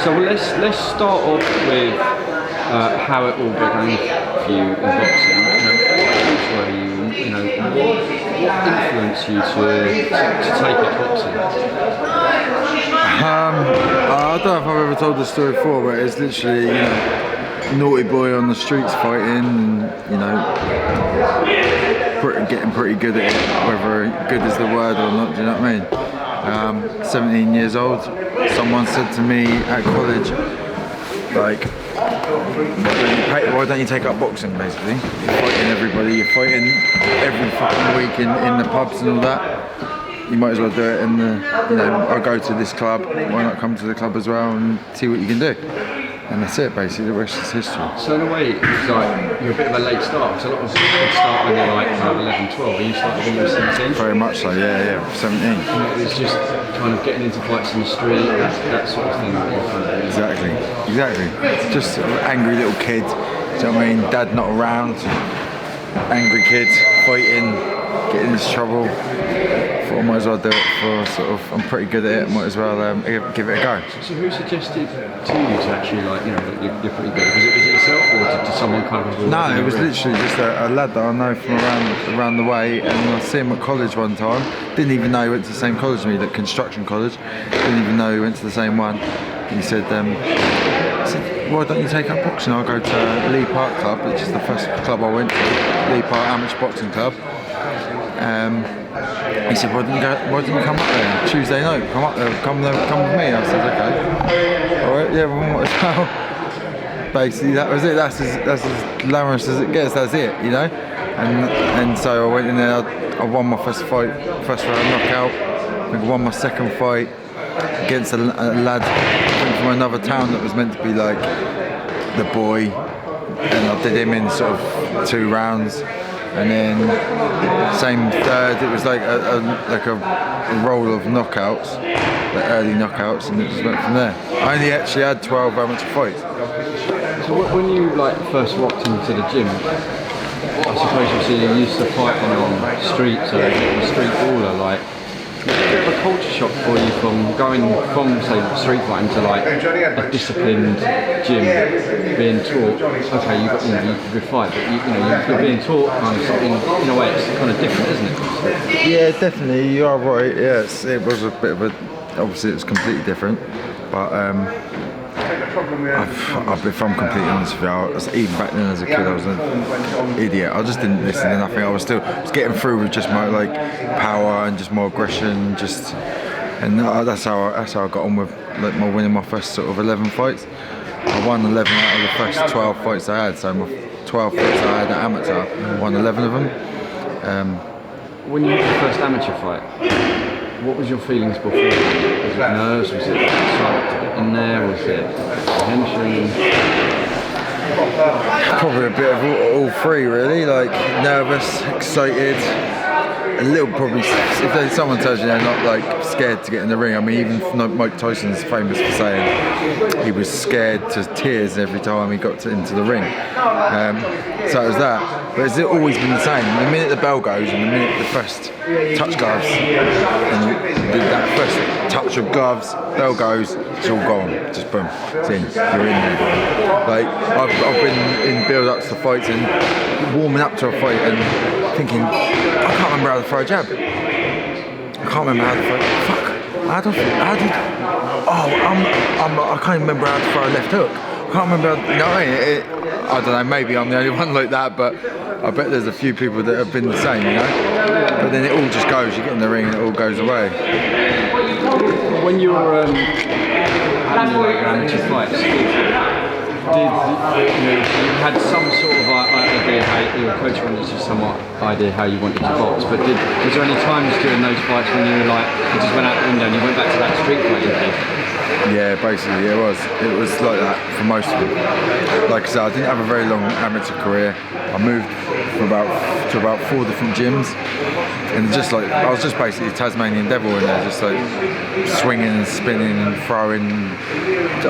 So let's start off with how it all began for you in boxing. What age were you? You know, what influenced you to take up boxing? I don't know if I've ever told this story before, but it's literally, you know, naughty boy on the streets fighting, and you know, getting pretty good at it. Whether good is the word or not, do you know what I mean? 17 years old. Someone said to me at college, like, why don't you take up boxing? Basically, you're fighting everybody. You're fighting every fucking week in the pubs and all that. You might as well do it in the, you know, I'll go to this club, why not come to the club as well and see what you can do. And that's it, basically, the rest is history. So in a way, it's like, you're a bit of a late start, because a lot of people start when they're like 11, 12, and you started when you were 17? Very much so, yeah, 17. And it was just kind of getting into fights in the street, that sort of thing. Exactly. Just an angry little kid, do you know what I mean? Dad not around, angry kid, fighting, getting into trouble. I might as well do it for sort of, I'm pretty good at it, might as well give it a go. So who suggested to you to actually, like, you know, you're pretty good? Was it yourself, or did someone kind of... No, it was literally just a lad that I know from around the way, and I see him at college one time. Didn't even know he went to the same college as me, that construction college. Didn't even know he went to the same one. He said, why don't you take up boxing? I'll go to Lee Park Club, which is the first club I went to, Lee Park Amateur Boxing Club. He said, why didn't you come up there Tuesday night? Come up there, come with me. I said, okay. All right, yeah, well, what as well. Basically, that was it. That's as glamorous as it gets. That's it, you know. And so I went in there. I won my first fight, first round knockout. I think I won my second fight against a lad from another town that was meant to be like the boy, and I did him in sort of 2 rounds. And then same third, it was like a roll of knockouts, like early knockouts, and it just went from there. I only actually had 12 amateur fights. So when you like first rocked into the gym, I suppose you used to fighting on streets, so a street baller, like, a bit of a culture shock for you from going from, say, street fighting to like a disciplined gym, being taught, okay, you can good fight, but you're being taught kind of something, in a way it's kind of different, isn't it? Yeah, definitely, you are right. Yes, it was a bit of a, obviously it was completely different, but if I'm completely honest with you, even back then as a kid, I was an idiot. I just didn't listen to nothing. I was getting through with just my like power and just more aggression, and that's how I got on with like winning my first sort of 11 fights. I won 11 out of the first 12 fights I had. So my 12 fights I had at amateur, I won 11 of them. When you had your first amateur fight, what was your feelings before? Was it nerves? Was it excited to get in there? Was it tension? Probably a bit of all three, really. Like nervous, excited, a little probably. If someone tells you they're not like scared to get in the ring, I mean, even Mike Tyson's famous for saying he was scared to tears every time he got into the ring. So it was that. But it's always been the same. The minute the bell goes and the minute the first touch gloves and that first touch of gloves, bell goes, it's all gone. Just boom, it's in. You're in there. Like I've been in build-ups to fights and warming up to a fight and thinking, I can't remember how to throw a jab. I can't remember how to throw. Fuck. I can't even remember how to throw a left hook. I can't remember. You know what I mean? I don't know. Maybe I'm the only one like that, but I bet there's a few people that have been the same, you know. But then it all just goes. You get in the ring and it all goes away. When you were having your amateur fights, you had some sort of idea how your coach wanted you, some idea how you wanted to box, but was there any times during those fights when you were like, you just went out the window and you went back to that street fighting thing? Yeah, basically it was like that for most of it. Like I said, I didn't have a very long amateur career. I moved to about 4 different gyms, and I was just basically Tasmanian devil in there, just like swinging and spinning and throwing. It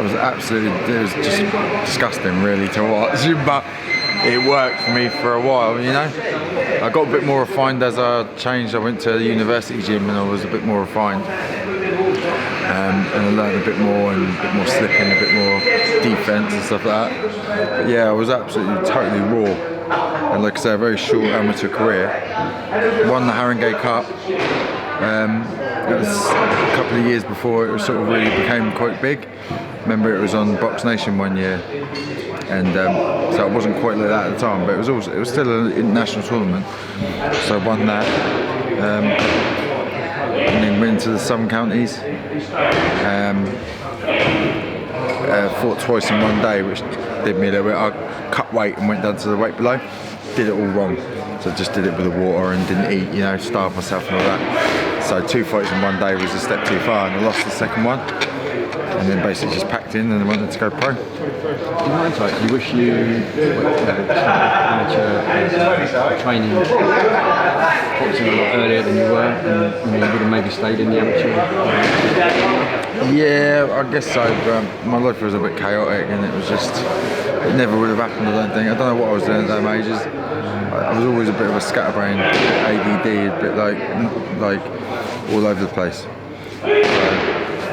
was just disgusting really to watch, but it worked for me for a while, you know. I got a bit more refined as I changed. I went to the university gym and I was a bit more refined. and I learned a bit more and a bit more slipping, a bit more defence and stuff like that. But yeah, I was absolutely totally raw, and like I say, a very short amateur career. Won the Haringey Cup. It was a couple of years before it sort of really became quite big. Remember, it was on Box Nation one year, and so it wasn't quite like that at the time, but it was still an international tournament. So I won that, and then went into the Southern Counties. Fought twice in one day, which did me a little bit. I cut weight and went down to the weight below. Did it all wrong. So I just did it with the water and didn't eat, you know, starved myself and all that. So 2 fights in one day was a step too far, and I lost the second one. And then basically just packed in and wanted to go pro. In hindsight, you wish you started amateur training boxing a lot earlier than you were, and you would have maybe stayed in the amateur? Yeah, I guess so, but my life was a bit chaotic and it never would have happened, I don't think. I don't know what I was doing at them ages. I was always a bit of a scatterbrain, ADD, a bit like all over the place.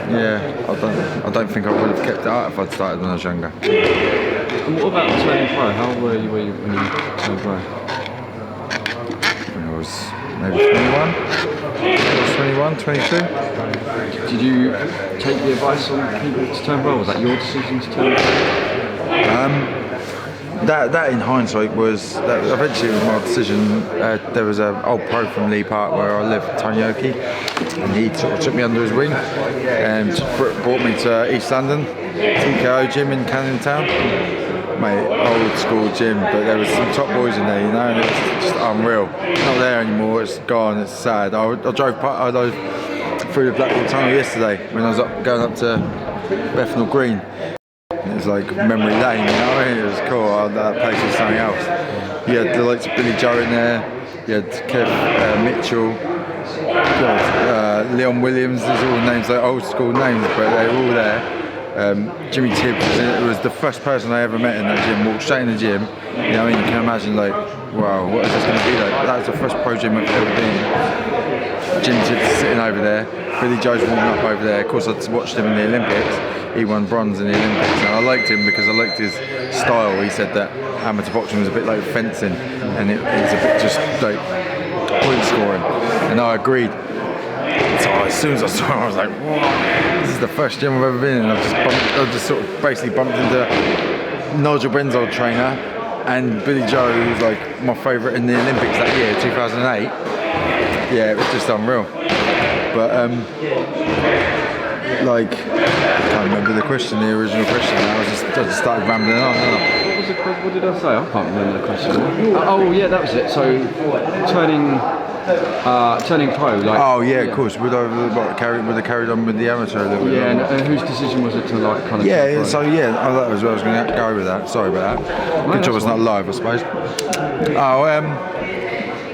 Yeah, I don't think I would have kept it out if I'd started when I was younger. And what about turning pro? How old were you when you turned pro? When I was maybe 21, 22. Did you take the advice on people to turn pro? Was that your decision to turn pro? That in hindsight was, eventually it was my decision. There was an old pro from Lee Park where I lived, Tony Oki, and he sort of took me under his wing and brought me to East London, TKO gym in Canning Town. Mate, old school gym, but there was some top boys in there, you know, and it was just unreal. It's not there anymore, it's gone, it's sad. I drove through the Blackwall Tunnel yesterday when I was going up to Bethnal Green. It was like memory lane, you know what I mean? It was cool. That place was something else. You had the likes of Billy Joe in there, you had Kev Mitchell, Leon Williams, there's all names, like old school names, but they were all there. Jimmy Tibbs was the first person I ever met in that gym, walked straight in the gym. You know what I mean? You can imagine, like, wow, what is this going to be like? That was the first pro gym I've ever been in. Jimmy Tibbs is sitting over there, Billy Joe's warming up over there. Of course, I'd watched him in the Olympics. He won bronze in the Olympics, and I liked him because I liked his style. He said that amateur boxing was a bit like fencing, and it's a bit just like point scoring, and I agreed. So as soon as I saw him, I was like, "Whoa, this is the first gym I've ever been in." I just sort of basically bumped into Nigel Brenn's old trainer and Billy Joe, who was like my favourite in the Olympics that year, 2008. Yeah, it was just unreal. But like, I can't remember the question, the original question. I just started rambling on. What did I say? I can't remember the question. Oh yeah, that was it. So turning pro. Like, oh yeah, of course. Would have carried on with the amateur a little bit. Yeah, and whose decision was it to like kind of? Yeah, so yeah, that was where I was going to go with that. Sorry about that. Good job it's not live, I suppose.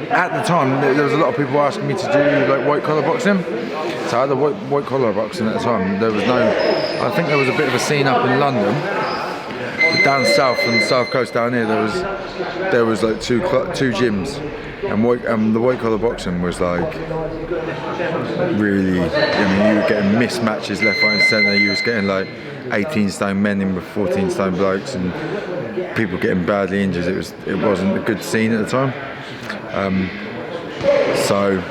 At the time, there was a lot of people asking me to do like white collar boxing. So I had the white collar boxing at the time. There was I think there was a bit of a scene up in London, but down south on the south coast down here, there was like two gyms, and the white collar boxing was like really. I mean, you were getting mismatches left, right, and centre. You was getting like 18 stone men in with 14 stone blokes, and people getting badly injured. It wasn't a good scene at the time. So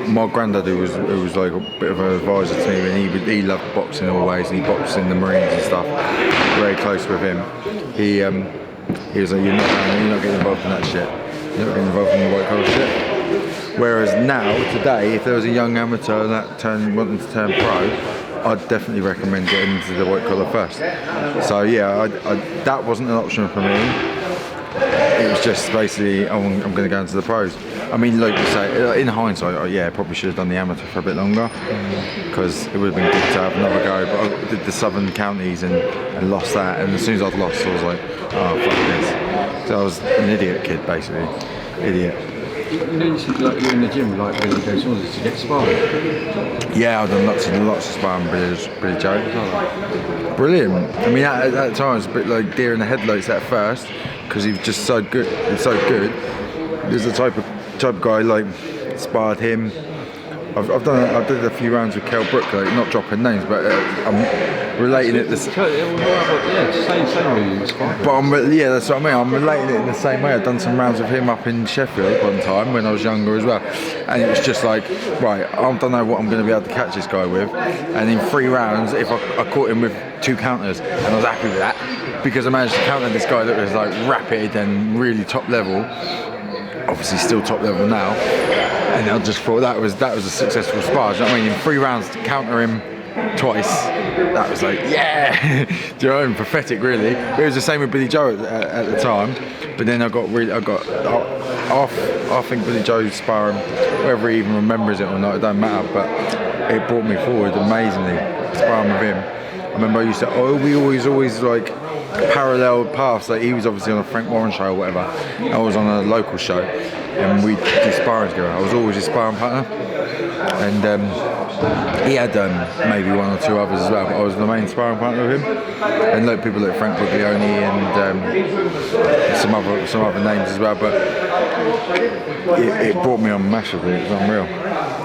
my granddad, who was like a bit of an advisor to me, and he loved boxing always, and he boxed in the Marines and stuff. Very close with him. He was like, you're not getting involved in that shit. You're not getting involved in the white collar shit. Whereas now, today, if there was a young amateur wanting to turn pro, I'd definitely recommend getting into the white collar first. So yeah, that wasn't an option for me. It was just basically, I'm going to go into the pros. I mean, like you say, in hindsight, yeah, I probably should have done the amateur for a bit longer, because it would have been good to have another go. But I did the Southern Counties and lost that, and as soon as I'd lost, I was like, oh, fuck this. So I was an idiot kid, basically. Idiot. You know, you said like you're in the gym, like Billy Joe Saunders, to get sparring. Yeah, I've done lots of sparring with Billy Joe. Brilliant. I mean, at that time, it was a bit like deer in the headlights at first, because he was just so good. He was so good. There's the type of guy like sparred him, I did a few rounds with Kel Brook, like, not dropping names, but I'm relating it. Yeah, same with you. But yeah, that's what I mean. I'm relating it in the same way. I've done some rounds with him up in Sheffield one time when I was younger as well, and it was just like, right, I don't know what I'm going to be able to catch this guy with, and in 3 rounds, if I caught him with 2 counters, and I was happy with that because I managed to counter this guy that was like rapid and really top level. Obviously, still top level now, and I just thought that was a successful spar. Do you know what I mean? In 3 rounds to counter him twice, that was like, yeah. Do you know what I mean? Pathetic, really. But it was the same with Billy Joe at the time. But then I think Billy Joe's sparring, whether he even remembers it or not, it don't matter. But it brought me forward amazingly, sparring with him. I remember I used to, we always like parallel paths. Like he was obviously on a Frank Warren show or whatever. I was on a local show, and we'd do sparring together. I was always his sparring partner, and he had maybe 1 or 2 others as well, but I was the main sparring partner with him. And like people like Frank Buglioni and some other names as well. But it brought me on massively. It was unreal.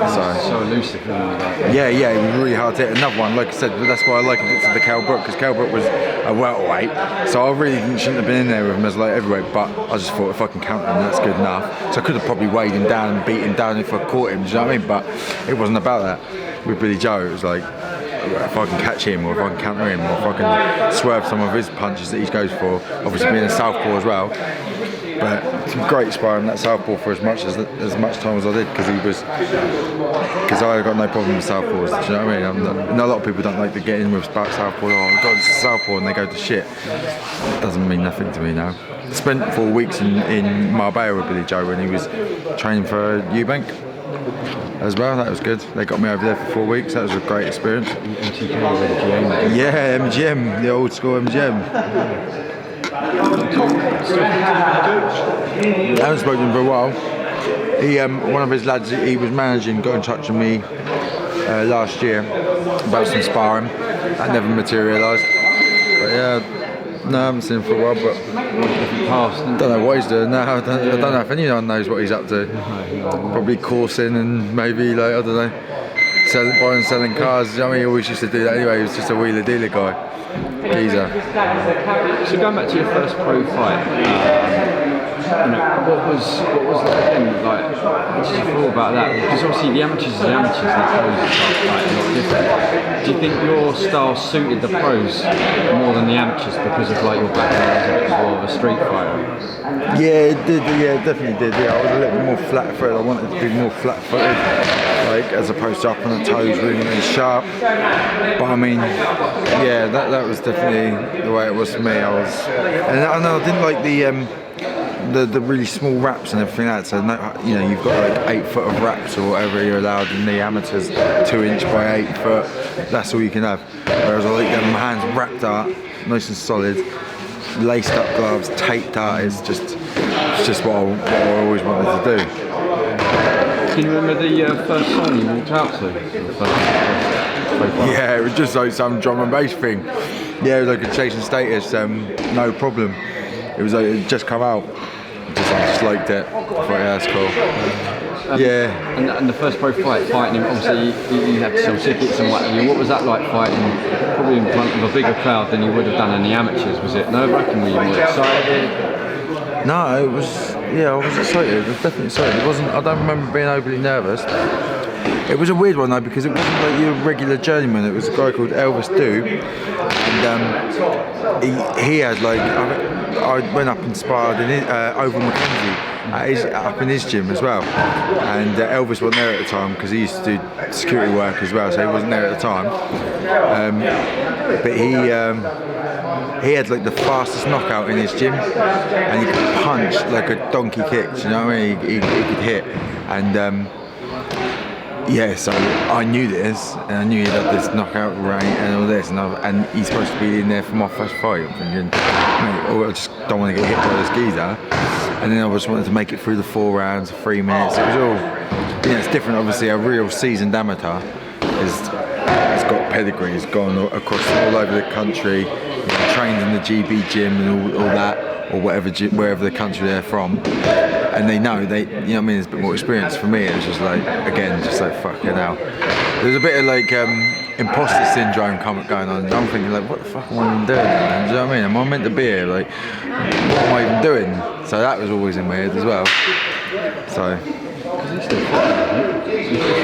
So elusive, yeah, it was really hard to hit. Another one, like I said, that's why I likened it to the Kel Brook, because Kel Brook was a welterweight, so I really shouldn't have been in there with him as light heavyweight, but I just thought if I can counter him, that's good enough. So I could have probably weighed him down and beat him down if I caught him, do you know what I mean? But it wasn't about that. With Billy Joe, it was like, if I can catch him, or if I can counter him, or if I can swerve some of his punches that he goes for, obviously being a southpaw as well. But it's great sparring that southpaw for as much time as I did, because I got no problem with southpaws. Do you know what I mean? A lot of people don't like to get in with southpaw. Oh God, it's a southpaw, and they go to shit. It doesn't mean nothing to me now. I spent 4 weeks in Marbella with Billy Joe when he was training for Eubank as well. That was good. They got me over there for 4 weeks. That was a great experience. Yeah, MGM, the old school MGM. I haven't spoken to him for a while. He, one of his lads he was managing, got in touch with me last year about some sparring. That never materialised. But yeah, no, I haven't seen him for a while. But I don't know what he's doing now. I don't know if anyone knows what he's up to. Probably coursing and maybe, like, I don't know, buying and selling cars. I mean, he always used to do that anyway. He was just a wheeler dealer guy. Geezer. So going back to your first pro fight, what was that again? Like, what did you feel about that? Because obviously the amateurs are the amateurs, and the pros are like a lot different. Do you think your style suited the pros more than the amateurs because of like your background as a bit more of a street fighter? Yeah, it did. Yeah, it definitely did. Yeah, I was a little bit more flat-footed. I wanted to be more flat-footed, like as opposed to up on the toes, really sharp. But I mean, yeah, that was definitely the way it was for me. I know I didn't like the really small wraps and everything like that. So you know, you've got like 8 foot of wraps or whatever you're allowed in the amateurs, 2 inch by 8 foot. That's all you can have. Whereas I like getting my hands wrapped up, nice and solid, laced up gloves, taped out. It's just what I always wanted to do. Can you remember the first song you walked out to? Yeah, it was just like some drum and bass thing. Yeah, it was like a Chasing Status, No Problem. It was like, it just come out. I just liked it. I thought, yeah, that's cool. Yeah. And the first pro fighting him, obviously you had to sell tickets and what have you. What was that like fighting probably in front of a bigger crowd than you would have done in the amateurs? Was it nerve-wracking? Were you more excited? No, it was, yeah, I was excited. I was definitely excited. I don't remember being overly nervous. It was a weird one though, because it wasn't like your regular journeyman. It was a guy called Elvis Doob, and he had like, I went up and sparred in Oval Mackenzie up in his gym as well, and Elvis wasn't there at the time because he used to do security work as well, so he wasn't there at the time. But he had like the fastest knockout in his gym, and he could punch like a donkey kick. You know what I mean? He could hit, and yeah, so I knew this, and I knew he had this knockout rate and all this, and he's supposed to be in there for my first fight. I'm thinking, mate, I just don't want to get hit by this geezer. And then I just wanted to make it through the 4 rounds, 3 minutes. It was all, you know, it's different. Obviously, a real seasoned amateur has got pedigree. He's gone across all over the country, trained in the GB gym and all that. or wherever the country they're from, and they know, you know what I mean, there's a bit more experience. For me, it was just like, again, just like fucking hell. There's a bit of like imposter syndrome going on. I'm thinking like, what the fuck am I even doing? Man? Do you know what I mean? Am I meant to be here? Like, what am I even doing? So that was always in my head as well. So.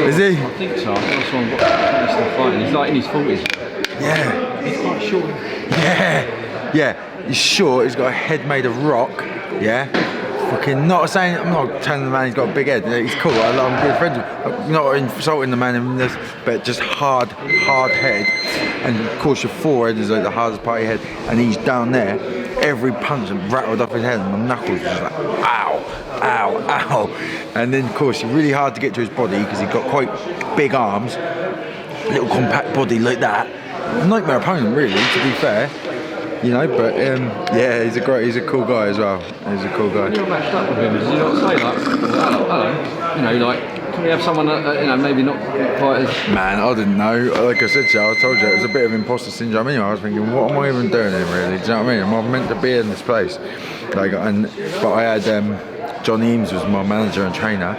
Is he? I think so. I saw him he's still fighting. He's like in his 40s. Yeah. He's quite short. Yeah. Yeah. He's short. He's got a head made of rock. Yeah. Fucking not saying. I'm not telling the man he's got a big head. He's cool. I'm good friends with him. Not insulting the man in this, but just hard head. And of course your forehead is like the hardest part of your head. And he's down there. Every punch rattled off his head, and my knuckles was like, ow, ow, ow. And then, of course, it's really hard to get to his body because he's got quite big arms, little compact body like that. Nightmare opponent, really, to be fair. You know, but yeah, he's a cool guy as well. He's a cool guy. When you were matched up with him, did you not say like, hello, you know, like, can we have someone that, you know, maybe not quite as... Man, I didn't know. Like I said to you, I told you, it was a bit of imposter syndrome anyway. I was thinking, what am I even doing here, really? Do you know what I mean? Am I meant to be in this place? Like, but I had John Eames was my manager and trainer,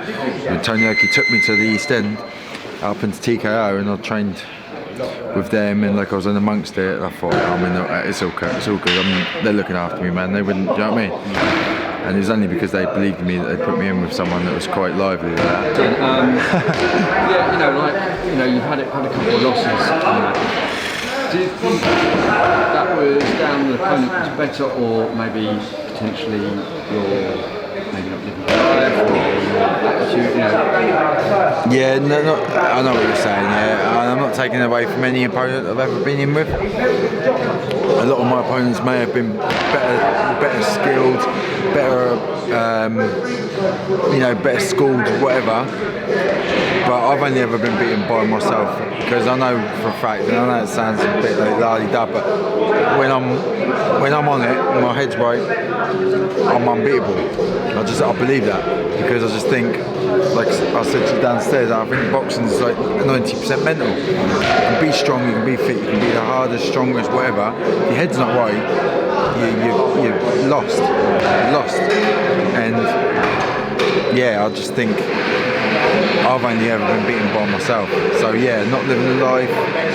and Tony Oakey took me to the East End, up into TKO, and I trained with them, and like I was in amongst it. I thought, I mean, it's all good. I mean, they're looking after me, man. They wouldn't, do you know what I mean? And it was only because they believed in me that they put me in with someone that was quite lively like that. Yeah, you know, like, you know, you've had a couple of losses on that. Do you think that was down the opponent was better, or maybe potentially your maybe not living life, or your attitude, you know? Yeah, no, I know what you're saying. Yeah, I'm not taking away from any opponent I've ever been in with. A lot of my opponents may have been better skilled, better, you know, better schooled, whatever. But I've only ever been beaten by myself, because I know for a fact, and I know it sounds a bit like la-di-da, but when I'm on it, my head's right, I'm unbeatable. I believe that, because I just think, like I said to you downstairs, I think boxing is like 90% mental. You can be strong, you can be fit, you can be the hardest, strongest, whatever. If your head's not right, you're lost. And yeah, I just think I've only ever been beaten by myself. So yeah, not living the life,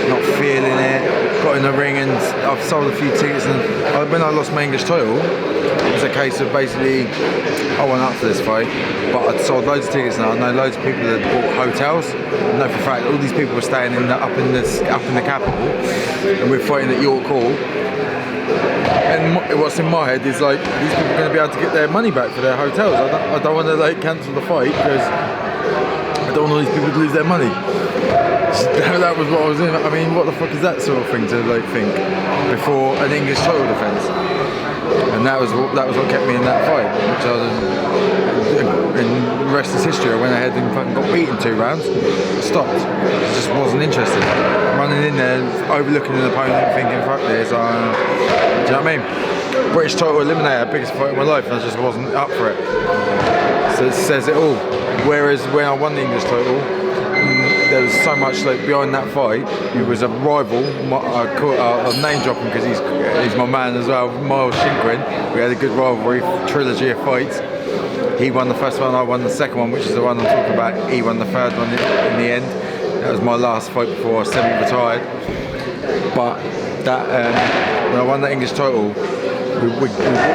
not feeling it. Got in the ring and I've sold a few tickets, and when I lost my English title, it was a case of basically I went up for this fight, but I'd sold loads of tickets, and I know loads of people that bought hotels. I know for a fact all these people were staying up in the capital, and we're fighting at York Hall. And what's in my head is like, these people are going to be able to get their money back for their hotels. I don't want to like cancel the fight because I don't want all these people to lose their money. That was what I was in. I mean, what the fuck is that sort of thing to like think before an English title defence? And that was what kept me in that fight, which and the rest is history. I went ahead and fucking got beaten 2 rounds, stopped, just wasn't interested. Running in there, overlooking an opponent, thinking fuck this, do you know what I mean? British title eliminator, biggest fight of my life, and I just wasn't up for it. So it says it all. Whereas when I won the English title, there was so much like behind that fight. He was a rival. I name drop him because he's my man as well, Miles Shinkrin. We had a good rivalry, trilogy of fights. He won the first one, I won the second one, which is the one I'm talking about. He won the third one in the end. That was my last fight before I semi-retired. But that when I won that English title, we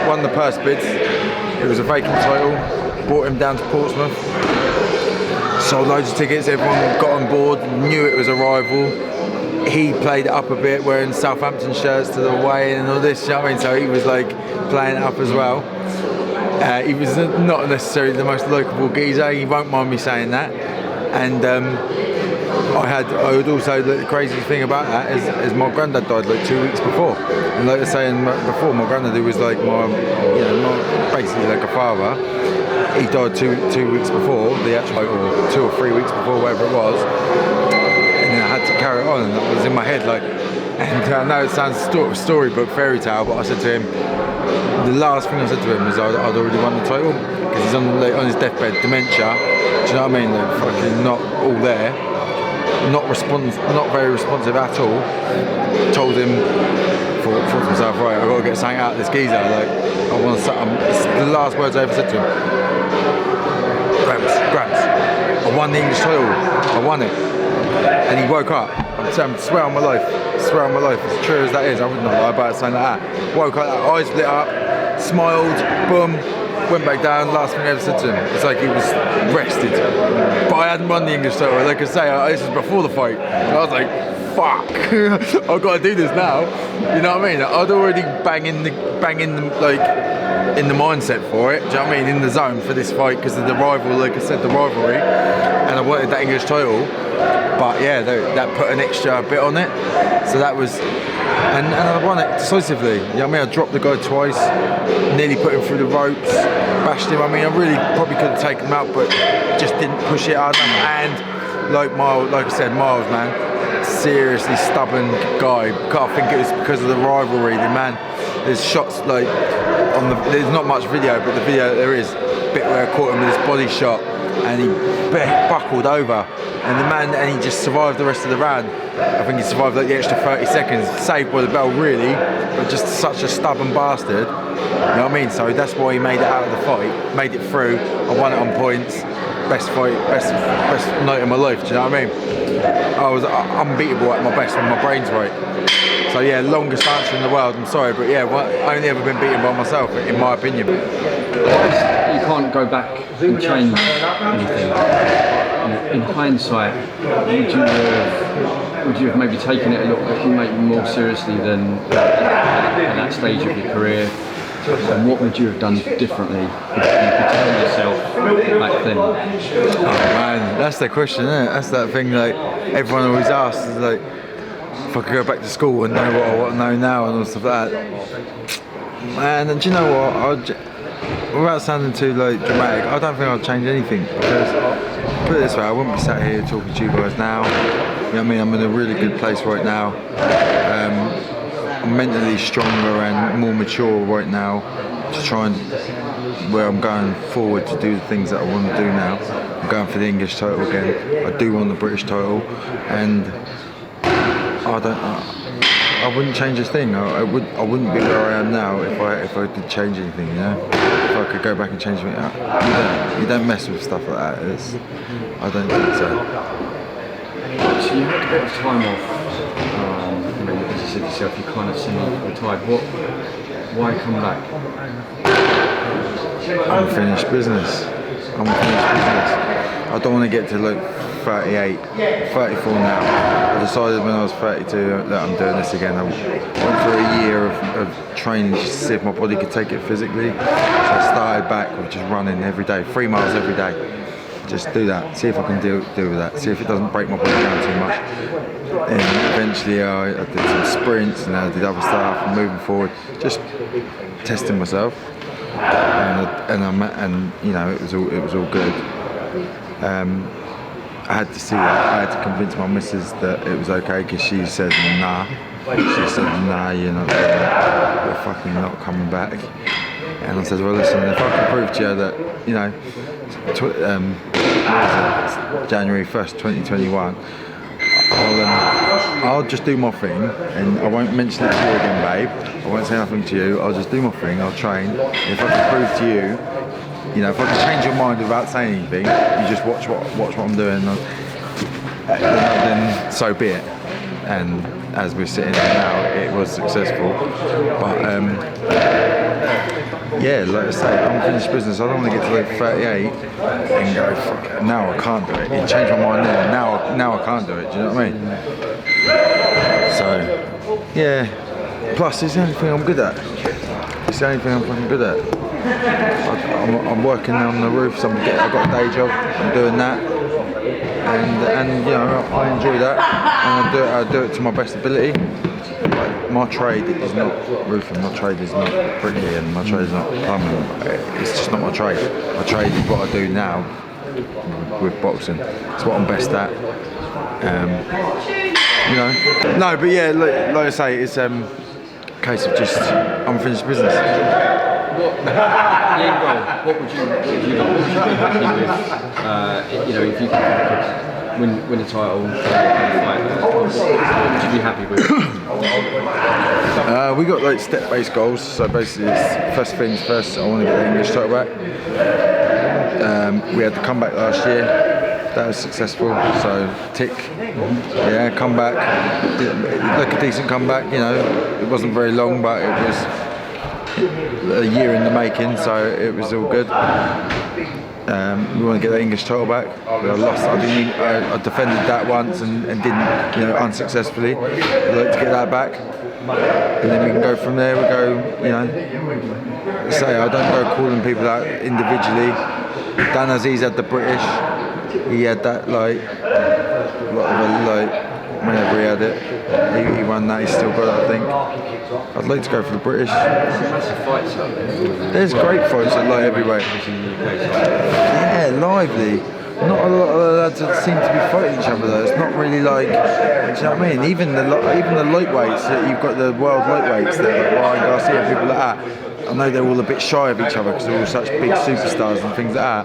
won the purse bids. It was a vacant title. Brought him down to Portsmouth. Sold loads of tickets, everyone got on board, knew it was a rival. He played it up a bit, wearing Southampton shirts to the way and all this, you know what I mean? So he was like playing it up as well. He was not necessarily the most likeable geezer, he won't mind me saying that. And I would also, the crazy thing about that is my granddad died like 2 weeks before. And like I was saying before, my granddad, who was like basically like a father, he died two weeks before the actual, or 2 or 3 weeks before, whatever it was. And then I had to carry it on, and that was in my head like. And I know it sounds storybook fairy tale, but I said to him, the last thing I said to him was I'd already won the title, because he's on his deathbed, dementia. Do you know what I mean? Like fucking not all there. not very responsive at all. Told him, thought to myself, right, I've got to get something out of this geezer. Like, I want something. It's the last words I ever said to him. Grams, I won the English title. I won it. And he woke up. I swear on my life, as true as that is, I wouldn't lie about saying like that. Woke up, eyes lit up, smiled, boom, went back down. Last thing I ever said to him, it's like he was rested. But I hadn't won the English title. Like I say, this was before the fight. And I was like, fuck, I've got to do this now. You know what I mean? I'd already bang in the mindset for it. Do you know what I mean? In the zone for this fight because of the rival, like I said, the rivalry, and I wanted that English title. But yeah, that put an extra bit on it. So that was, and I won it decisively. You know what I mean? I dropped the guy twice, nearly put him through the ropes, bashed him. I mean, I really probably could have taken him out, but just didn't push it hard enough. And like I said, Miles, man, seriously stubborn guy. Can't think it was because of the rivalry. The man, there's shots like there's not much video, but the video there is a bit where I caught him with his body shot, and he buckled over. And the man, and he just survived the rest of the round. I think he survived like the extra 30 seconds, saved by the bell really, but just such a stubborn bastard. You know what I mean? So that's why he made it out of the fight, made it through. I won it on points. Best fight, best night of my life. Do you know what I mean? I was unbeatable at my best when my brain's right. So yeah, longest answer in the world. I'm sorry, but yeah, I've only ever been beaten by myself, in my opinion. You can't go back and change anything. In hindsight, would you have maybe taken it a little bit more seriously than at that stage of your career? And what would you have done differently if you could tell yourself back then? Oh man, that's the question, isn't it? That's that thing like everyone always asks, is like, if I could go back to school and know what I want to know now and all stuff like that. Man, and do you know what? Without sounding too like dramatic, I don't think I'd change anything because, put it this way, I wouldn't be sat here talking to you guys now. You know what I mean? I'm in a really good place right now. I'm mentally stronger and more mature right now to try and where I'm going forward to do the things that I want to do now. I'm going for the English title again. I do want the British title, and I wouldn't change a thing. I wouldn't be where I am now if I did change anything. You know, if I could go back and change anything, you don't mess with stuff like that. I don't think so. So you had a bit of time off. As you said yourself, you kind of semi-retired. Why come back? Unfinished business. I don't want to get to like 38, 34 now. I decided when I was 32 that I'm doing this again. I went for a year of training just to see if my body could take it physically. So I started back with just running every day, 3 miles every day. Just do that, see if I can deal with that, see if it doesn't break my body down too much. And eventually I did some sprints and I did other stuff and moving forward, just testing myself. And you know, it was all good. I had to see that. I had to convince my missus that it was okay because she said nah. She said nah, you're not doing that. You're fucking not coming back. And I said, well, listen, if I can prove to you that, you know, January 1st, 2021, I'll just do my thing and I won't mention it to you again, babe. I won't say nothing to you. I'll just do my thing. I'll train. If I can prove to you, you know, if I can change your mind without saying anything, you just watch what I'm doing, then so be it. And as we're sitting here now, it was successful. But yeah, like I say, unfinished business. I don't want to get to like 38 and go, fuck it, now I can't do it. It changed my mind then, now I can't do it. Do you know what I mean? So yeah. Plus, it's the only thing I'm good at. It's the only thing I'm fucking good at. I'm working on the roofs. I've got a day job. I'm doing that, and you know, I enjoy that, and I do it to my best ability. Like, my trade is not roofing. My trade is not brickying. My trade is not plumbing. It's just not my trade. My trade is what I do now with boxing. It's what I'm best at. You know. No, but yeah, like I say, it's case of just unfinished business. What would you be happy with? You know, if you could win a title, fight, what would you be happy with? We got like step-based goals. So basically, it's first things first. I want to get the English title back. We had the comeback last year. That was successful. So tick. Yeah, comeback. Like a decent comeback. You know, it wasn't very long, but it was a year in the making. So it was all good. We want to get the English title back. I lost. I defended that once and didn't, you know, unsuccessfully. I'd like to get that back, and then we can go from there. We go, you know. Say I don't go calling people out individually. Dan Aziz had the British. He had that like whenever he had it, he won that. He's still got it, I think. I'd like to go for the British. Massive fights out there. There's great fights at light heavyweight. Yeah, lively. Not a lot of lads that seem to be fighting each other though. It's not really like, do you know what I mean? Even the lightweights, you've got the world lightweights there, like Ryan Garcia, people like that. I know they're all a bit shy of each other because they're all such big superstars and things like that.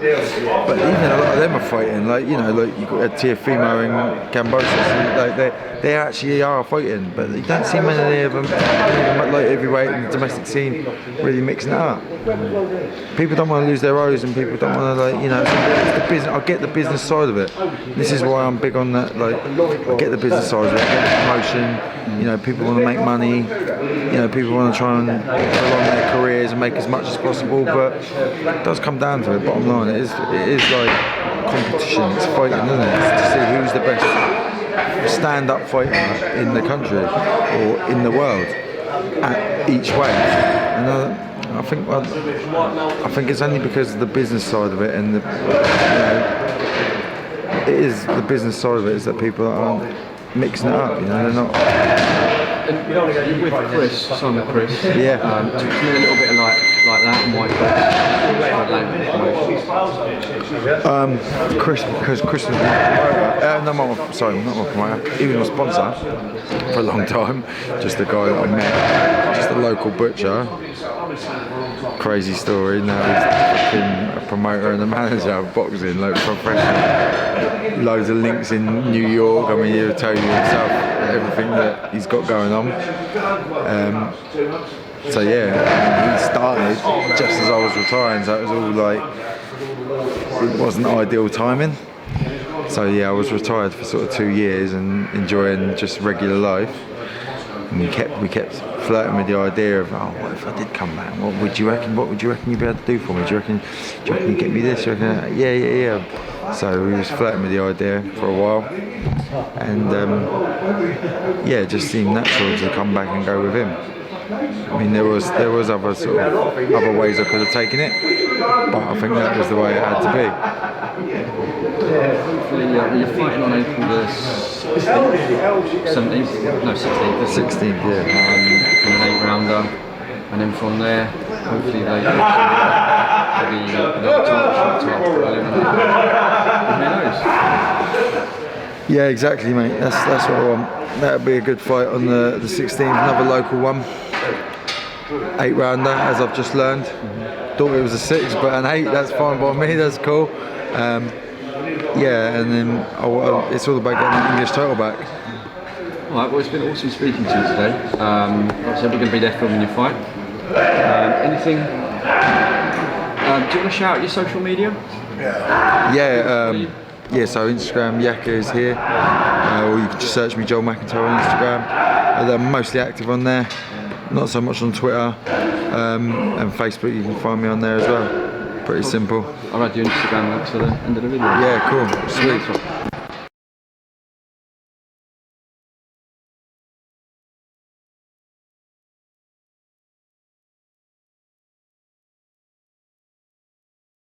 But even a lot of them are fighting, like, you know, like you've got Tiafimo and Cambosis, and like they actually are fighting, but you don't see many of them at light heavyweight in the domestic scene really mixing it up. People don't want to lose their O's, and people don't want to, like, you know, it's the business. I get the business side of it. This is why I'm big on that. Like, I get the business side of it. I get the promotion. You know, people want to make money. You know, people want to try and prolong their careers and make as much as possible. But it does come down to it. Bottom line, it is like competition. It's fighting, isn't it? It's to see who's the best stand-up fighter in the country or in the world at each weight. And I think it's only because of the business side of it, and you know, it is the business side of it is that people aren't mixing it up. You know, they're not. And with Chris, Simon Chris, yeah. To me a little bit like that, and why Chris, because Chris was my promoter. Not my promoter. He was my sponsor for a long time. Just the guy that I met, just a local butcher. Crazy story. Now he's fucking a promoter and a manager of boxing, like professional. Loads of links in New York. I mean, he'll tell you himself everything that he's got going on. So yeah, he started just as I was retiring, so it was all like, it wasn't ideal timing. So yeah, I was retired for sort of 2 years and enjoying just regular life. And we kept flirting with the idea of, oh, what if I did come back? What would you reckon you'd be able to do for me? Do you reckon you'd get me this? Yeah. So we was flirting with the idea for a while, and yeah, it just seemed natural to come back and go with him. I mean, there was other other ways I could have taken it, but I think that was the way it had to be. hopefully you're fighting on April the 17th, no 16th. The 16th, yeah. In an 8-rounder, and then from there, hopefully maybe another title. Who knows? Yeah, exactly, mate. That's what I want. That'll be a good fight on the 16th. Another local one, 8-rounder, as I've just learned. Thought it was a 6, but an 8. That's fine by me. That's cool. Yeah, and then it's all about getting the English title back. Alright, well, it's been awesome speaking to you today. Obviously, we're going to be there filming your fight. Anything? Do you want to shout out your social media? Yeah, so Instagram, Yaka is here, or you can just search me, Joel McIntyre, on Instagram. I'm mostly active on there, not so much on Twitter, and Facebook. You can find me on there as well. Pretty simple. I'll add your Instagram links to the end of the video. Yeah, cool, sweet.